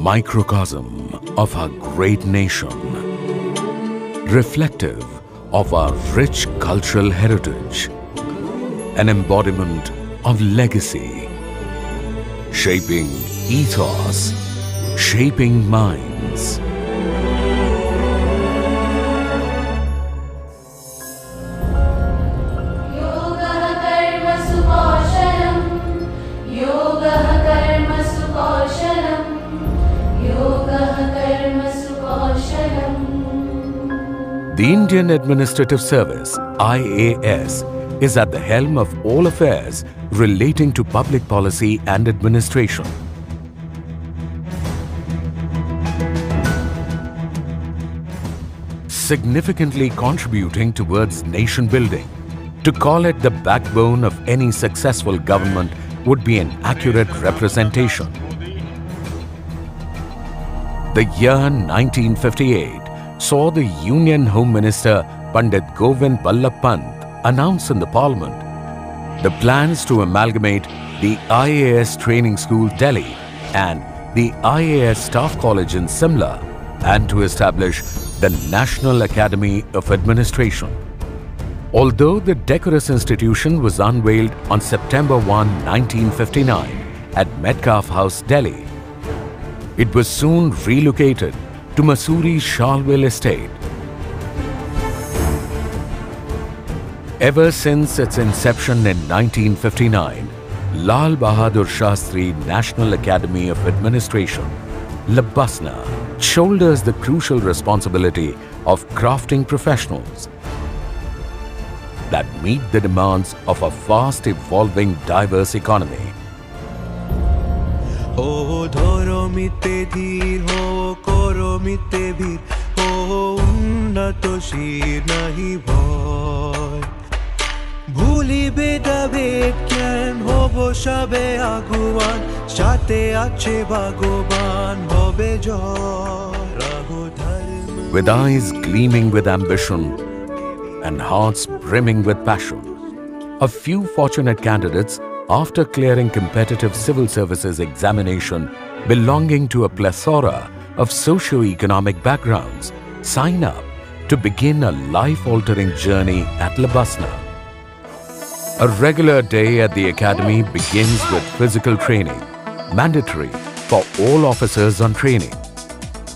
microcosm of our great nation, reflective of our rich cultural heritage, an embodiment of legacy, shaping ethos, shaping minds. The Indian Administrative Service, IAS, is at the helm of all affairs relating to public policy and administration. Significantly contributing towards nation building. To call it the backbone of any successful government would be an accurate representation. The year 1958 saw the Union Home Minister Pandit Govind Ballabh Pant announce in the Parliament the plans to amalgamate the IAS Training School Delhi and the IAS Staff College in Simla and to establish the National Academy of Administration. Although the decorous institution was unveiled on September 1, 1959 at Metcalfe House, Delhi, it was soon relocated to Mussoorie Charleville Estate. Ever since its inception in 1959, Lal Bahadur Shastri National Academy of Administration, Labasna, shoulders the crucial responsibility of crafting professionals that meet the demands of a fast evolving diverse economy. Oh, dhoro mite dheer, ho koro mite bhir, ho unnato shir nahi bhoy. Bhulibe David kyan hobo shabe aguwan, shate ache bhagoban hobe joy. With eyes gleaming with ambition and hearts brimming with passion, a few fortunate candidates, after clearing competitive civil services examination belonging to a plethora of socio-economic backgrounds, sign up to begin a life-altering journey at Labasna. A regular day at the academy begins with physical training, mandatory for all officers on training,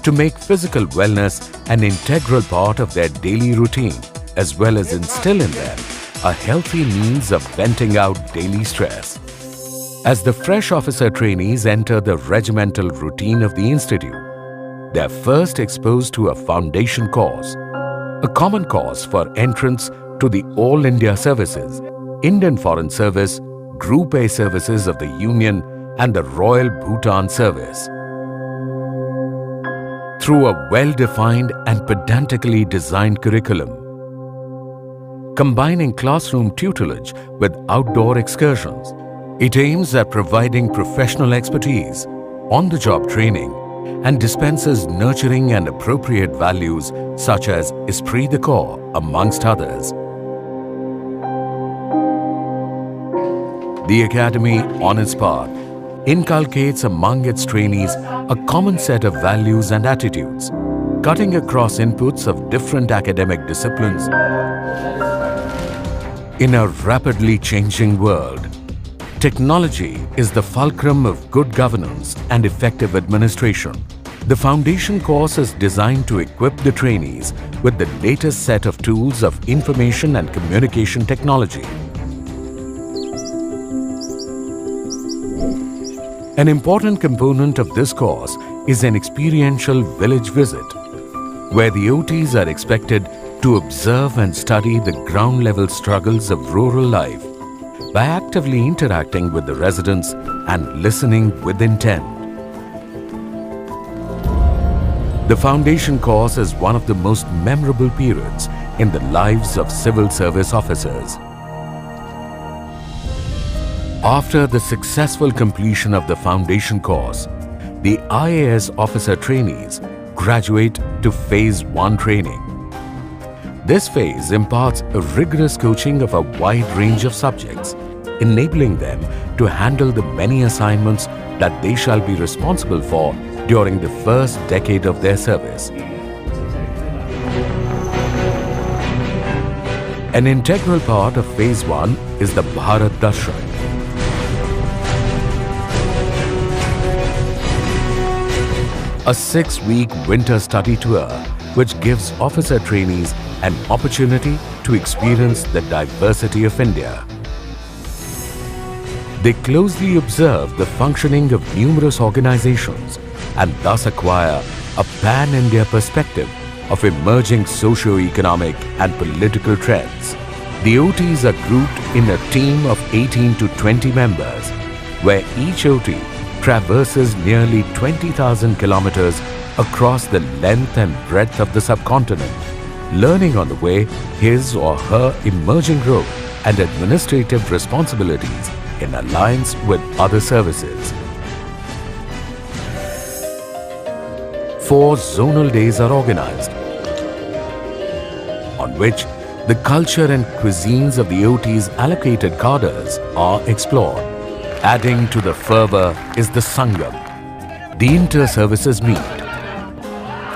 to make physical wellness an integral part of their daily routine, as well as instill in them a healthy means of venting out daily stress. As the fresh officer trainees enter the regimental routine of the institute, they are first exposed to a foundation course, a common course for entrance to the All India Services, Indian Foreign Service, Group A services of the Union and the Royal Bhutan Service. Through a well-defined and pedantically designed curriculum, combining classroom tutelage with outdoor excursions, it aims at providing professional expertise, on-the-job training, and dispenses nurturing and appropriate values such as esprit de corps, amongst others. The Academy, on its part, inculcates among its trainees a common set of values and attitudes, cutting across inputs of different academic disciplines. In a rapidly changing world, technology is the fulcrum of good governance and effective administration. The foundation course is designed to equip the trainees with the latest set of tools of information and communication technology. An important component of this course is an experiential village visit, where the OTs are expected to observe and study the ground-level struggles of rural life by actively interacting with the residents and listening with intent. The foundation course is one of the most memorable periods in the lives of civil service officers. After the successful completion of the foundation course, the IAS officer trainees graduate to Phase 1 training. This phase imparts a rigorous coaching of a wide range of subjects, enabling them to handle the many assignments that they shall be responsible for during the first decade of their service. An integral part of Phase 1 is the Bharat Darshan. A 6-week winter study tour which gives officer trainees an opportunity to experience the diversity of India. They closely observe the functioning of numerous organizations and thus acquire a pan-India perspective of emerging socio-economic and political trends. The OTs are grouped in a team of 18 to 20 members, where each OT traverses nearly 20,000 kilometers across the length and breadth of the subcontinent, learning on the way his or her emerging role and administrative responsibilities in alliance with other services. 4 zonal days are organized, on which the culture and cuisines of the OT's allocated cadres are explored. Adding to the fervor is the Sangam, the inter-services meet,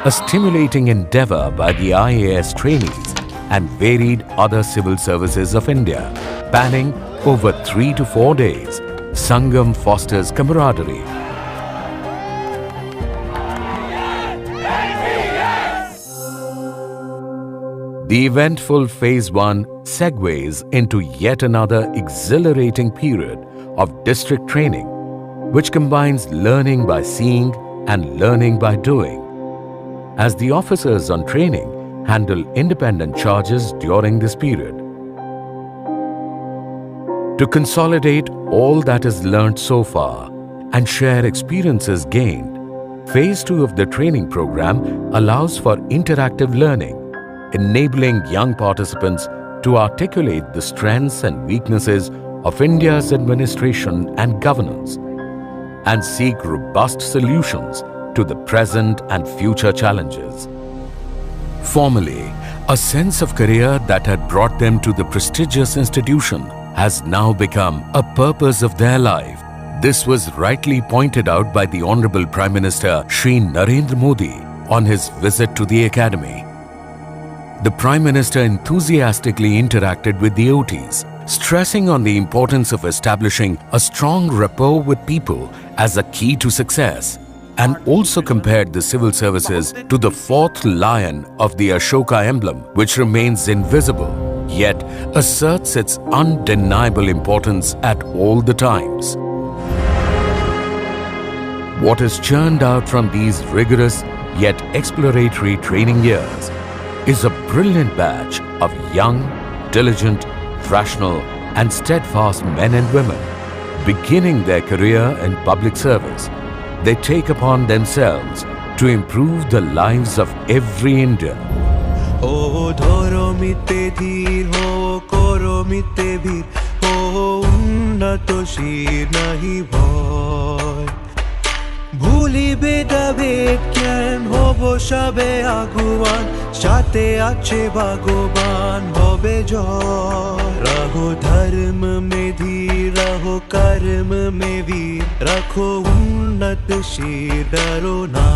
a stimulating endeavor by the IAS trainees and varied other civil services of India. Spanning over 3 to 4 days, Sangam fosters camaraderie, the eventful Phase 1 segues into yet another exhilarating period of district training, which combines learning by seeing and learning by doing, as the officers on training handle independent charges during this period. To consolidate all that is learnt so far and share experiences gained, Phase 2 of the training program allows for interactive learning, enabling young participants to articulate the strengths and weaknesses of India's administration and governance and seek robust solutions to the present and future challenges. Formerly, a sense of career that had brought them to the prestigious institution has now become a purpose of their life. This was rightly pointed out by the Honorable Prime Minister Shri Narendra Modi on his visit to the Academy. The Prime Minister enthusiastically interacted with the OTs, stressing on the importance of establishing a strong rapport with people as a key to success, and also compared the civil services to the 4th lion of the Ashoka emblem, which remains invisible, yet asserts its undeniable importance at all the times. What is churned out from these rigorous yet exploratory training years is a brilliant batch of young, diligent, rational and steadfast men and women beginning their career in public service. They take upon themselves to improve the lives of every Indian. O dhoro mitte dheer ho koro mitte bhir ho unnato shir nahi bhoy ভুলিবে দাবেদ জ্ঞান হব সবে আগুয়ান সাথে আছে ভগবান হবে জয় रहो धर्म में धीर रहो कर्म में वीर रखो उन्नत शीर डरो ना